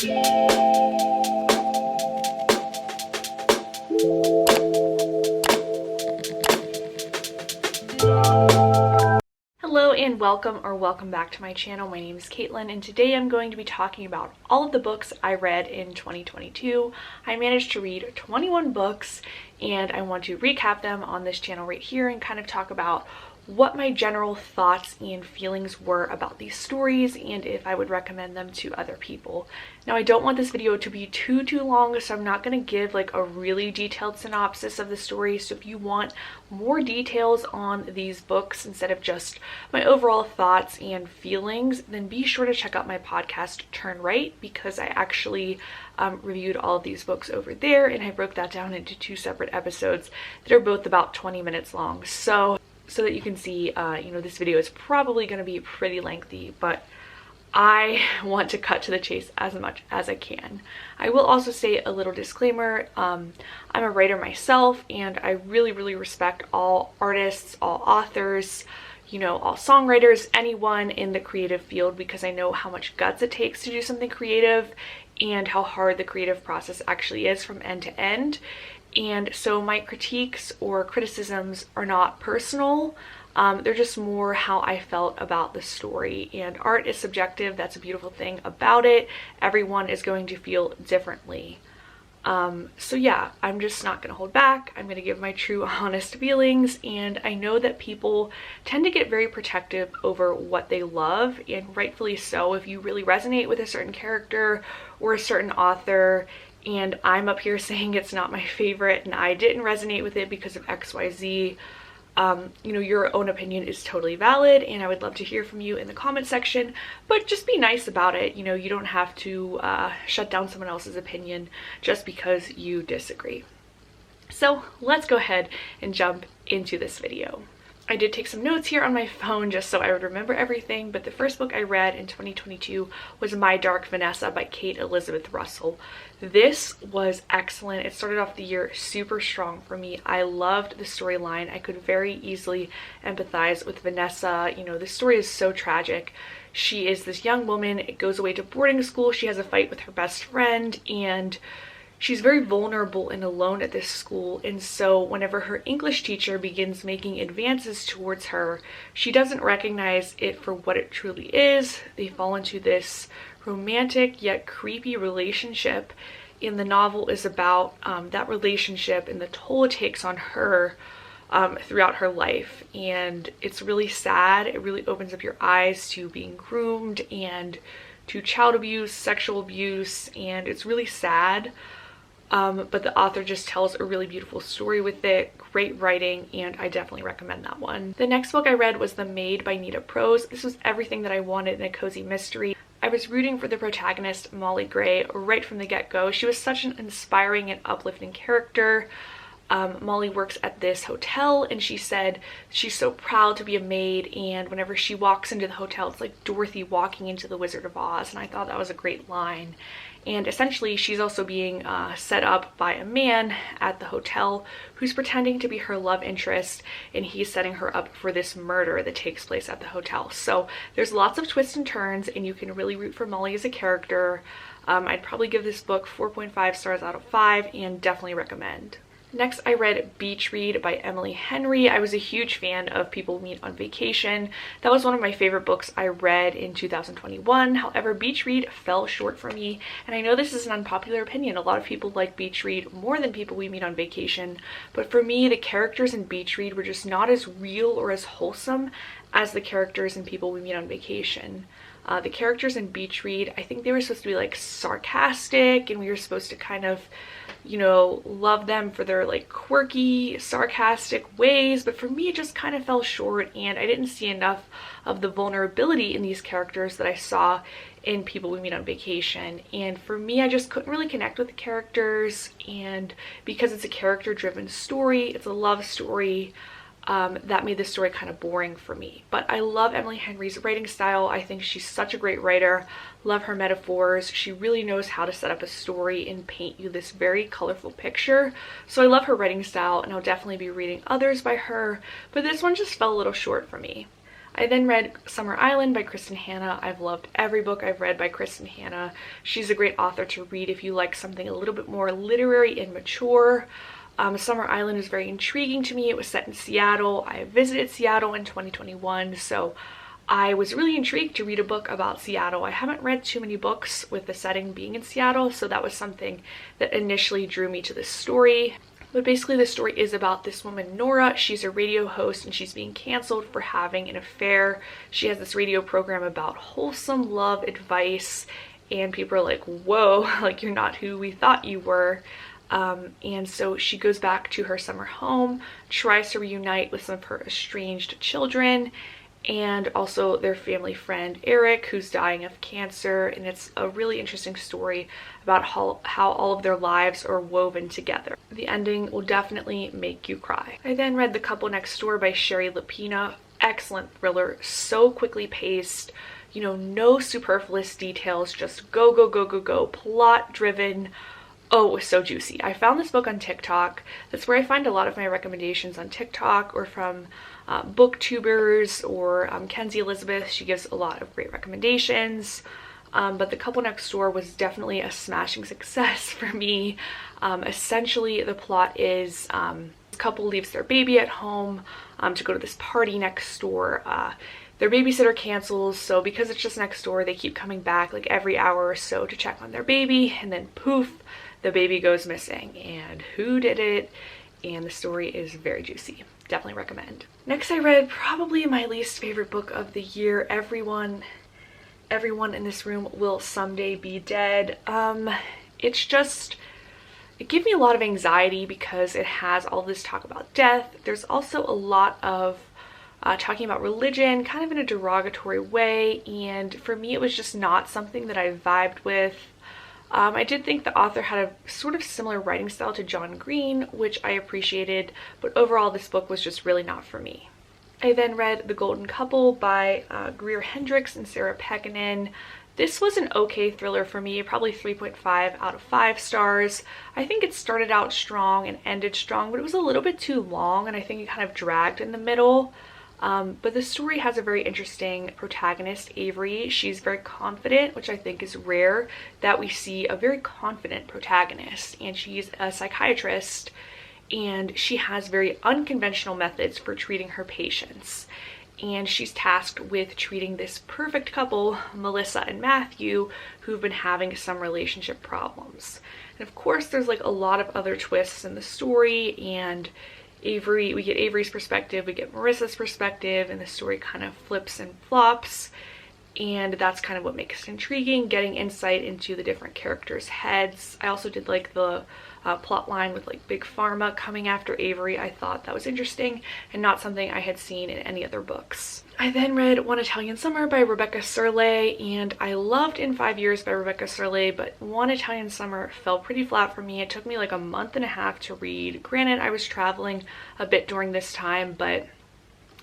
Hello and welcome back to my channel. My name is Kaitlin and today I'm going to be talking about all of the books I read in 2022. I managed to read 21 books and I want to recap them on this channel right here and kind of talk about what my general thoughts and feelings were about these stories and if I would recommend them to other people. Now, I don't want this video to be too long, so I'm not going to give like a really detailed synopsis of the story. So if you want more details on these books instead of just my overall thoughts and feelings, then be sure to check out my podcast Turn Right, because I actually reviewed all of these books over there and I broke that down into 2 separate episodes that are both about 20 minutes long. So that you can see, this video is probably going to be pretty lengthy, but I want to cut to the chase as much as I can. I will also say a little disclaimer. I'm a writer myself and I really respect all artists, all authors, all songwriters, anyone in the creative field, because I know how much guts it takes to do something creative and how hard the creative process actually is from end to end. And so my critiques or criticisms are not personal. They're just more how I felt about the story, and art is subjective. That's a beautiful thing about it. Everyone is going to feel differently. So yeah, I'm just not going to hold back. I'm going to give my true honest feelings, and I know that people tend to get very protective over what they love, and rightfully so. If you really resonate with a certain character or a certain author, and I'm up here saying it's not my favorite and I didn't resonate with it because of XYZ, your own opinion is totally valid and I would love to hear from you in the comment section, but just be nice about it. You don't have to shut down someone else's opinion just because you disagree. So let's go ahead and jump into this video. I did take some notes here on my phone just so I would remember everything, but the first book I read in 2022 was My Dark Vanessa by Kate Elizabeth Russell. This was excellent. It started off the year super strong for me. I loved the storyline. I could very easily empathize with Vanessa. The story is so tragic. She is this young woman, goes away to boarding school. She has a fight with her best friend and she's very vulnerable and alone at this school, and so whenever her English teacher begins making advances towards her, she doesn't recognize it for what it truly is. They fall into this romantic yet creepy relationship, and the novel is about that relationship and the toll it takes on her throughout her life. And it's really sad. It really opens up your eyes to being groomed and to child abuse, sexual abuse, and it's really sad. But the author just tells a really beautiful story with it, great writing, and I definitely recommend that one. The next book I read was The Maid by Nita Prose. This was everything that I wanted in a cozy mystery. I was rooting for the protagonist, Molly Gray, right from the get-go. She was such an inspiring and uplifting character. Molly works at this hotel and she said she's so proud to be a maid, and whenever she walks into the hotel, it's like Dorothy walking into the Wizard of Oz, and I thought that was a great line. And essentially she's also being set up by a man at the hotel who's pretending to be her love interest, and he's setting her up for this murder that takes place at the hotel. So there's lots of twists and turns and you can really root for Molly as a character. I'd probably give this book 4.5 stars out of 5 and definitely recommend. Next, I read Beach Read by Emily Henry. I was a huge fan of People Meet on Vacation. That was one of my favorite books I read in 2021. However, Beach Read fell short for me, and I know this is an unpopular opinion. A lot of people like Beach Read more than People We Meet on Vacation, but for me, the characters in Beach Read were just not as real or as wholesome as the characters in People We Meet on Vacation. The characters in Beach Read, I think they were supposed to be like sarcastic, and we were supposed to kind of love them for their like quirky, sarcastic ways, but for me it just kind of fell short, and I didn't see enough of the vulnerability in these characters that I saw in People We Meet on Vacation. And for me, I just couldn't really connect with the characters, and because it's a character-driven story, it's a love story, that made the story kind of boring for me. But I love Emily Henry's writing style. I think she's such a great writer. Love her metaphors. She really knows how to set up a story and paint you this very colorful picture. So I love her writing style, and I'll definitely be reading others by her, but this one just fell a little short for me. I then read Summer Island by Kristen Hanna. I've loved every book I've read by Kristen Hanna. She's a great author to read if you like something a little bit more literary and mature. Summer Island is very intriguing to me. It was set in Seattle. I visited Seattle in 2021, so I was really intrigued to read a book about Seattle. I haven't read too many books with the setting being in Seattle, so that was something that initially drew me to this story. But basically the story is about this woman, Nora. She's a radio host and she's being canceled for having an affair. She has this radio program about wholesome love advice, and people are like, whoa, like you're not who we thought you were. And so she goes back to her summer home, tries to reunite with some of her estranged children, and also their family friend Eric, who's dying of cancer. And it's a really interesting story about how all of their lives are woven together. The ending will definitely make you cry. I then read The Couple Next Door by Sherry Lapina. Excellent thriller, so quickly paced, you know, no superfluous details, just go, go, go, go, go, plot driven. Oh, it was so juicy. I found this book on TikTok. That's where I find a lot of my recommendations, on TikTok or from booktubers, or Kenzie Elizabeth. She gives a lot of great recommendations. But The Couple Next Door was definitely a smashing success for me. Essentially, the plot is a couple leaves their baby at home to go to this party next door. Their babysitter cancels, so because it's just next door, they keep coming back like every hour or so to check on their baby, and then poof, the baby goes missing. And who did it? And the story is very juicy. Definitely recommend. Next, I read probably my least favorite book of the year, Everyone in This Room Will Someday Be Dead. It gave me a lot of anxiety because it has all this talk about death. There's also a lot of talking about religion, kind of in a derogatory way, and for me it was just not something that I vibed with. I did think the author had a sort of similar writing style to John Green, which I appreciated, but overall this book was just really not for me. I then read The Golden Couple by Greer Hendricks and Sarah Pekkanen. This was an okay thriller for me, probably 3.5 out of 5 stars. I think it started out strong and ended strong, but it was a little bit too long, and I think it kind of dragged in the middle. But the story has a very interesting protagonist, Avery. She's very confident, which I think is rare that we see a very confident protagonist, and she's a psychiatrist, and she has very unconventional methods for treating her patients. And she's tasked with treating this perfect couple, Melissa and Matthew, who've been having some relationship problems. And of course, there's like a lot of other twists in the story, and we get Avery's perspective, we get Marissa's perspective, and the story kind of flips and flops, and that's kind of what makes it intriguing, getting insight into the different characters' heads. I also did like the plot line with like Big Pharma coming after Avery. I thought that was interesting and not something I had seen in any other books. I then read One Italian Summer by Rebecca Serle, and I loved In 5 Years by Rebecca Serle, but One Italian Summer fell pretty flat for me. It took me like a month and a half to read. Granted, I was traveling a bit during this time, but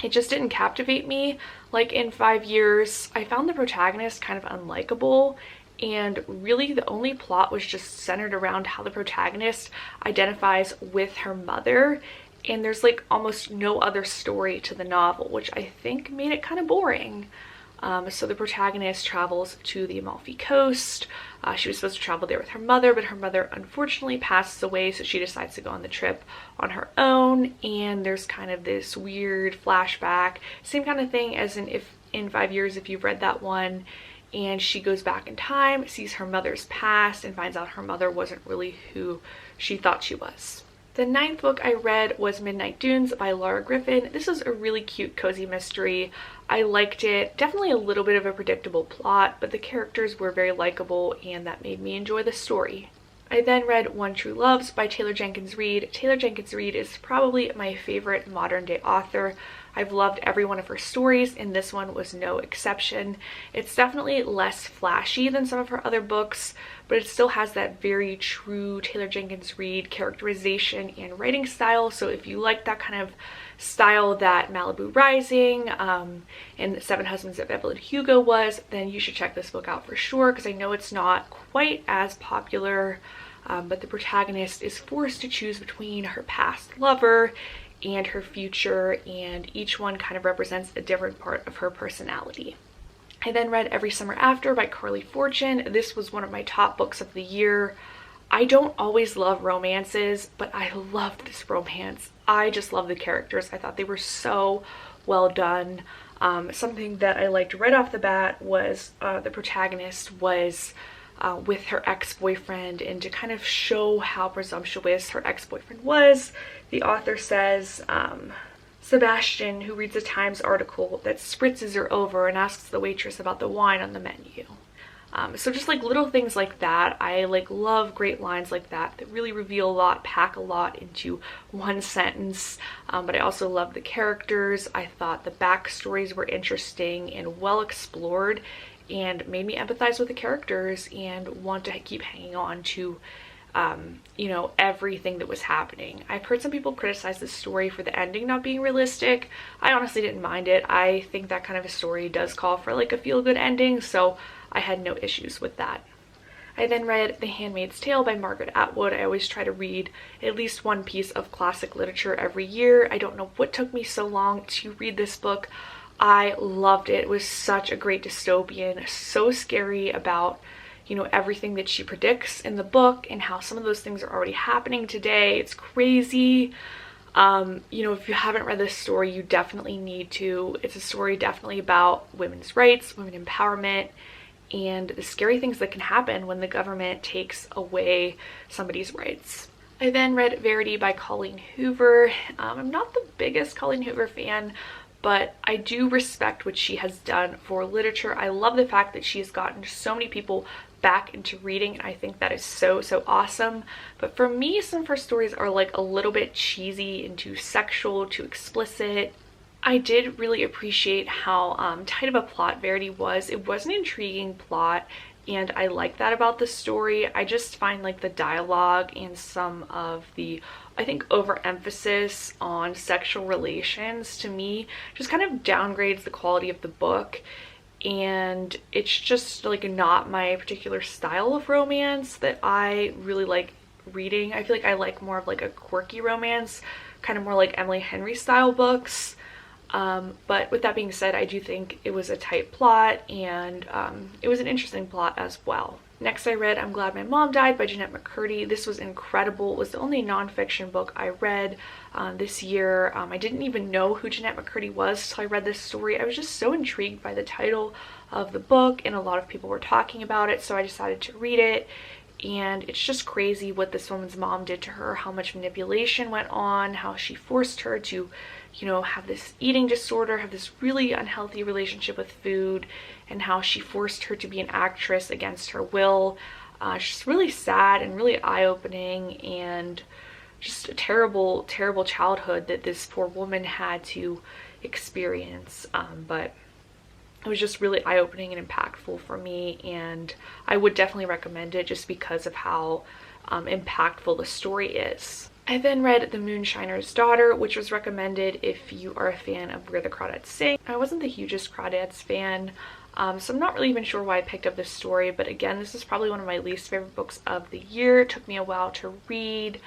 it just didn't captivate me like In 5 Years. I found the protagonist kind of unlikable, and really the only plot was just centered around how the protagonist identifies with her mother, and there's like almost no other story to the novel, which I think made it kind of boring. So the protagonist travels to the Amalfi Coast. She was supposed to travel there with her mother, but her mother unfortunately passes away, so she decides to go on the trip on her own, and there's kind of this weird flashback, same kind of thing as in 5 Years, if you've read that one. And she goes back in time, sees her mother's past, and finds out her mother wasn't really who she thought she was. The 9th book I read was Midnight Dunes by Laura Griffin. This was a really cute, cozy mystery. I liked it. Definitely a little bit of a predictable plot, but the characters were very likable, and that made me enjoy the story. I then read One True Loves by Taylor Jenkins Reid. Taylor Jenkins Reid is probably my favorite modern day author. I've loved every one of her stories, and this one was no exception. It's definitely less flashy than some of her other books, but it still has that very true Taylor Jenkins Reid characterization and writing style. So if you like that kind of style that Malibu Rising and Seven Husbands of Evelyn Hugo was, then you should check this book out for sure, because I know it's not quite as popular, but the protagonist is forced to choose between her past lover and her future, and each one kind of represents a different part of her personality. I then read Every Summer After by Carly Fortune. This was one of my top books of the year. I don't always love romances, but I loved this romance. I just love the characters. I thought they were so well done. Something that I liked right off the bat was the protagonist was with her ex-boyfriend, and to kind of show how presumptuous her ex-boyfriend was, the author says, Sebastian, who reads a Times article that spritzes her over and asks the waitress about the wine on the menu. So just like little things like that. I like love great lines like that really reveal a lot, pack a lot into one sentence. But I also love the characters. I thought the backstories were interesting and well explored, and made me empathize with the characters and want to keep hanging on to you know, everything that was happening. I've heard some people criticize this story for the ending not being realistic. I honestly didn't mind it. I think that kind of a story does call for like a feel-good ending, so I had no issues with that. I then read The Handmaid's Tale by Margaret Atwood. I always try to read at least one piece of classic literature every year. I don't know what took me so long to read this book. I loved it. It was such a great dystopian, so scary about, you know, everything that she predicts in the book and how some of those things are already happening today. It's crazy. You know, if you haven't read this story, you definitely need to. It's a story definitely about women's rights, women empowerment, and the scary things that can happen when the government takes away somebody's rights. I then read Verity by Colleen Hoover. I'm not the biggest Colleen Hoover fan, but I do respect what she has done for literature. I love the fact that she has gotten so many people back into reading, and I think that is so awesome. But for me, some of her stories are like a little bit cheesy and too sexual, too explicit. I did really appreciate how tight of a plot Verity was. It was an intriguing plot, and I like that about the story. I just find like the dialogue and some of the, I think, overemphasis on sexual relations to me just kind of downgrades the quality of the book, and it's just like not my particular style of romance that I really like reading. I feel like I like more of like a quirky romance, kind of more like Emily Henry style books. But with that being said, I do think it was a tight plot, and it was an interesting plot as well. Next I read I'm Glad My Mom Died by Jeanette McCurdy. This was incredible. It was the only nonfiction book I read this year. I didn't even know who Jeanette McCurdy was until I read this story. I was just so intrigued by the title of the book, and a lot of people were talking about it, so I decided to read it. And it's just crazy what this woman's mom did to her, how much manipulation went on, how she forced her to, you know, have this eating disorder, have this really unhealthy relationship with food, and how she forced her to be an actress against her will. It's just really sad and really eye-opening, and just a terrible childhood that this poor woman had to experience. But it was just really eye-opening and impactful for me, and I would definitely recommend it just because of how impactful the story is. I then read The Moonshiners Daughter, which was recommended if you are a fan of Where the Crawdads Sing. I wasn't the hugest Crawdads fan, so I'm not really even sure why I picked up this story, but again, this is probably one of my least favorite books of the year. It took me a while to read.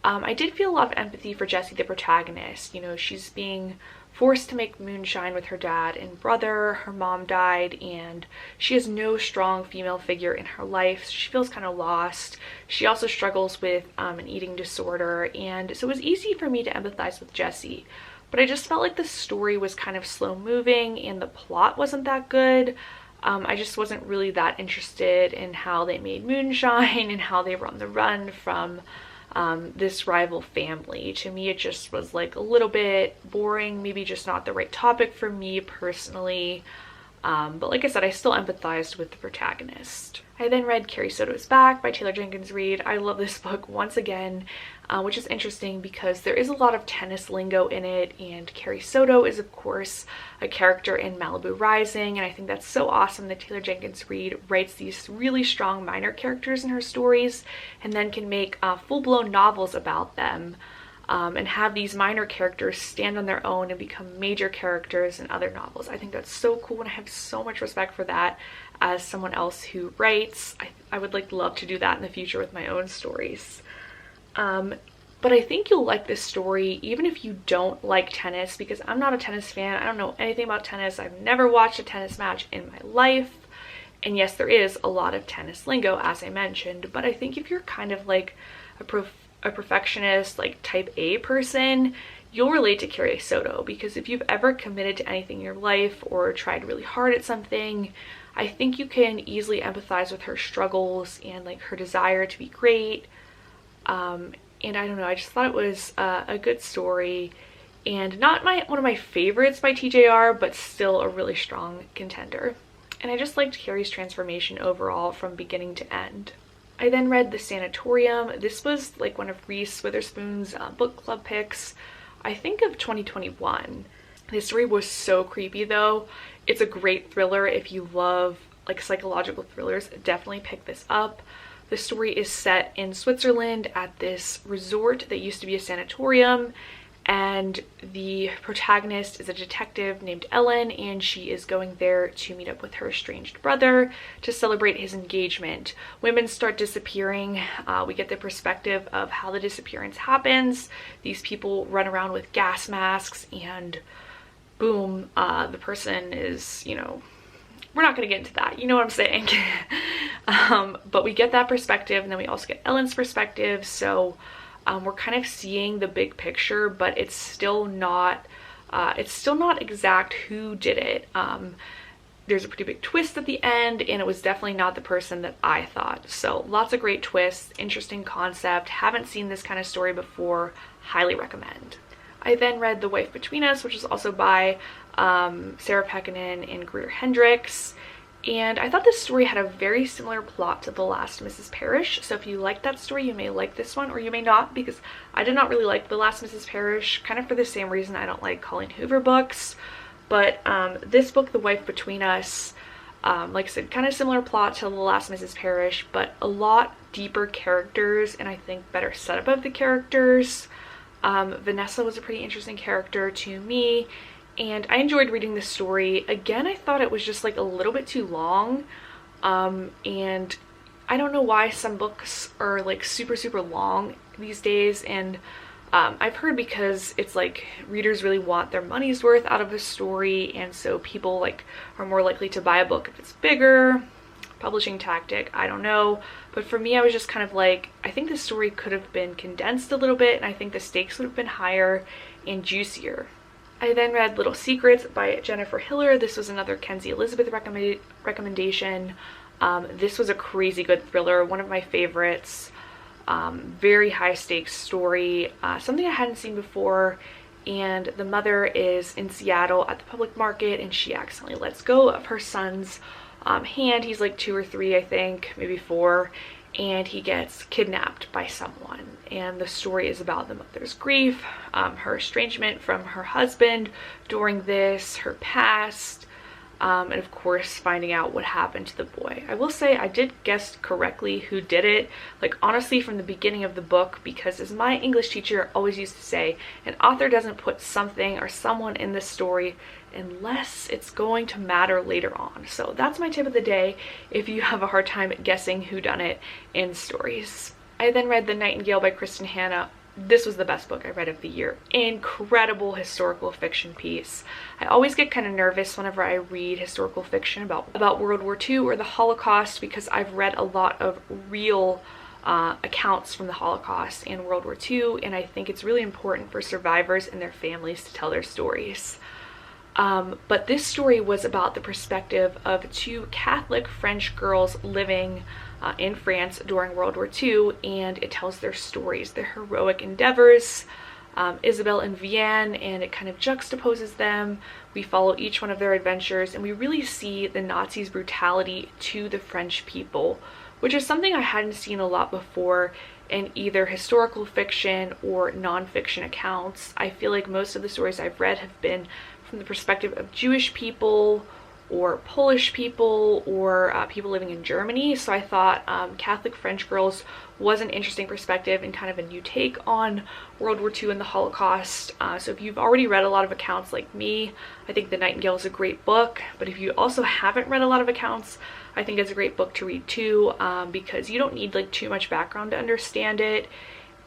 I did feel a lot of empathy for Jessie, the protagonist. You know, she's being forced to make moonshine with her dad and brother. Her mom died, and she has no strong female figure in her life, so she feels kind of lost. She also struggles with an eating disorder, and so it was easy for me to empathize with Jessie. But I just felt like the story was kind of slow moving and the plot wasn't that good. I just wasn't really that interested in how they made moonshine and how they were on the run from this rival family. To me, it just was like a little bit boring, maybe just not the right topic for me personally. But like I said, I still empathized with the protagonist. I then read Carrie Soto's Back by Taylor Jenkins Reid. I love this book once again, which is interesting because there is a lot of tennis lingo in it, and Carrie Soto is of course a character in Malibu Rising, and I think that's so awesome that Taylor Jenkins Reid writes these really strong minor characters in her stories and then can make full-blown novels about them. And have these minor characters stand on their own and become major characters in other novels. I think that's so cool, and I have so much respect for that as someone else who writes. I would love to do that in the future with my own stories. But I think you'll like this story even if you don't like tennis, because I'm not a tennis fan. I don't know anything about tennis. I've never watched a tennis match in my life. And yes, there is a lot of tennis lingo, as I mentioned, but I think if you're kind of like a perfectionist, like type A person, you'll relate to Carrie Soto, because if you've ever committed to anything in your life or tried really hard at something, I think you can easily empathize with her struggles and like her desire to be great. And I don't know, I just thought it was a good story, and not one of my favorites by TJR, but still a really strong contender. And I just liked Carrie's transformation overall from beginning to end. I then read The Sanatorium. This was like one of Reese Witherspoon's book club picks, I think of 2021. This story was so creepy though. It's a great thriller. If you love like psychological thrillers, definitely pick this up. The story is set in Switzerland at this resort that used to be a sanatorium, and the protagonist is a detective named Ellen, and she is going there to meet up with her estranged brother to celebrate his engagement. Women start disappearing. We get the perspective of how the disappearance happens. These people run around with gas masks, and boom, the person is, you know, we're not going to get into that, you know what I'm saying. But we get that perspective, and then we also get Ellen's perspective, so we're kind of seeing the big picture, but it's still not exact who did it. There's a pretty big twist at the end, and it was definitely not the person that I thought. So lots of great twists, interesting concept. Haven't seen this kind of story before. Highly recommend. I then read The Wife Between Us, which is also by Sarah Pekkanen and Greer Hendricks. And I thought this story had a very similar plot to The Last Mrs. Parrish. So if you like that story, you may like this one, or you may not, because I did not really like The Last Mrs. Parrish, kind of for the same reason I don't like Colleen Hoover books. But this book, The Wife Between Us, like I said, kind of similar plot to The Last Mrs. Parrish, but a lot deeper characters, and I think better setup of the characters. Vanessa was a pretty interesting character to me, and I enjoyed reading this story. Again, I thought it was just like a little bit too long, and I don't know why some books are like super long these days, and I've heard because it's like readers really want their money's worth out of a story, and so people like are more likely to buy a book if it's bigger. Publishing tactic, I don't know, but for me I was just kind of like, I think the story could have been condensed a little bit, and I think the stakes would have been higher and juicier. I then read Little Secrets by Jennifer Hiller. This was another Kenzie Elizabeth recommendation. This was a crazy good thriller, one of my favorites. Very high stakes story, something I hadn't seen before. And the mother is in Seattle at the public market, and she accidentally lets go of her son's hand. He's like 2 or 3, I think, maybe 4, and he gets kidnapped by someone. And the story is about the mother's grief, her estrangement from her husband during this, her past, and of course finding out what happened to the boy. I will say I did guess correctly who did it, like honestly from the beginning of the book, because as my English teacher always used to say, an author doesn't put something or someone in the story unless it's going to matter later on. So that's my tip of the day if you have a hard time guessing whodunit in stories. I then read The Nightingale by Kristen Hanna. This was the best book I read of the year. Incredible historical fiction piece. I always get kind of nervous whenever I read historical fiction about World War II or the Holocaust, because I've read a lot of real accounts from the Holocaust and World War II, and I think it's really important for survivors and their families to tell their stories. But this story was about the perspective of 2 Catholic French girls living in France during World War II, and it tells their stories, their heroic endeavors, Isabelle and Vienne, and it kind of juxtaposes them. We follow each one of their adventures, and we really see the Nazis' brutality to the French people, which is something I hadn't seen a lot before in either historical fiction or nonfiction accounts. I feel like most of the stories I've read have been from the perspective of Jewish people or Polish people or people living in Germany. So I thought Catholic French Girls was an interesting perspective and kind of a new take on World War II and the Holocaust. So if you've already read a lot of accounts like me, I think The Nightingale is a great book. But if you also haven't read a lot of accounts, I think it's a great book to read too, because you don't need like too much background to understand it.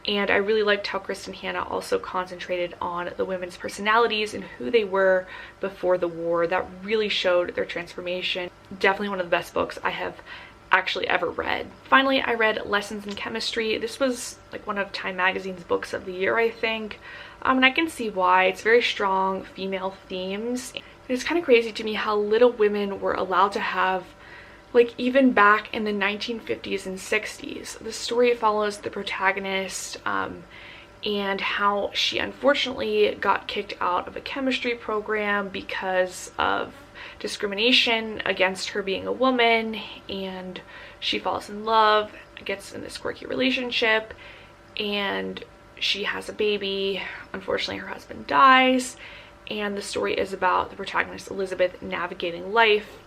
And I really liked how Kristen Hanna also concentrated on the women's personalities and who they were before the war. That really showed their transformation. Definitely one of the best books I have actually ever read. Finally, I read Lessons in Chemistry. This was like one of Time Magazine's books of the year, I think. And I can see why. It's very strong female themes. It's kind of crazy to me how little women were allowed to have, like, even back in the 1950s and 60s. The story follows the protagonist and how she unfortunately got kicked out of a chemistry program because of discrimination against her being a woman, and she falls in love, gets in this quirky relationship, and she has a baby. Unfortunately, her husband dies, and the story is about the protagonist Elizabeth navigating life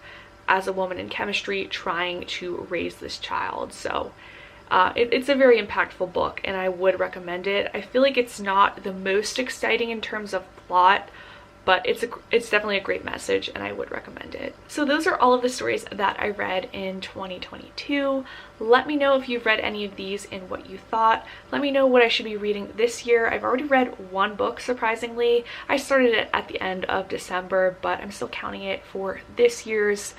as a woman in chemistry trying to raise this child. So it's a very impactful book and I would recommend it. I feel like it's not the most exciting in terms of plot, but it's definitely a great message and I would recommend it. So those are all of the stories that I read in 2022. Let me know if you've read any of these and what you thought. Let me know what I should be reading this year. I've already read one book, surprisingly. I started it at the end of December, but I'm still counting it for this year's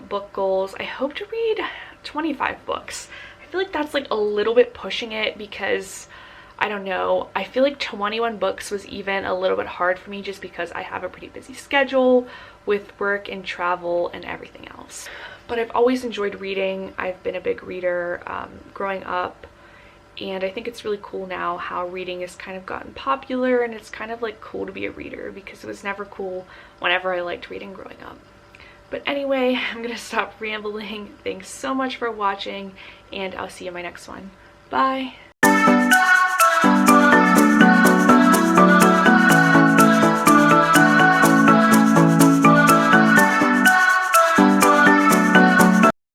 book goals. I hope to read 25 books. I feel like that's like a little bit pushing it because I don't know, I feel like 21 books was even a little bit hard for me just because I have a pretty busy schedule with work and travel and everything else. But I've always enjoyed reading. I've been a big reader growing up, and I think it's really cool now how reading has kind of gotten popular, and it's kind of like cool to be a reader because it was never cool whenever I liked reading growing up. But anyway, I'm gonna stop rambling. Thanks so much for watching, and I'll see you in my next one. Bye!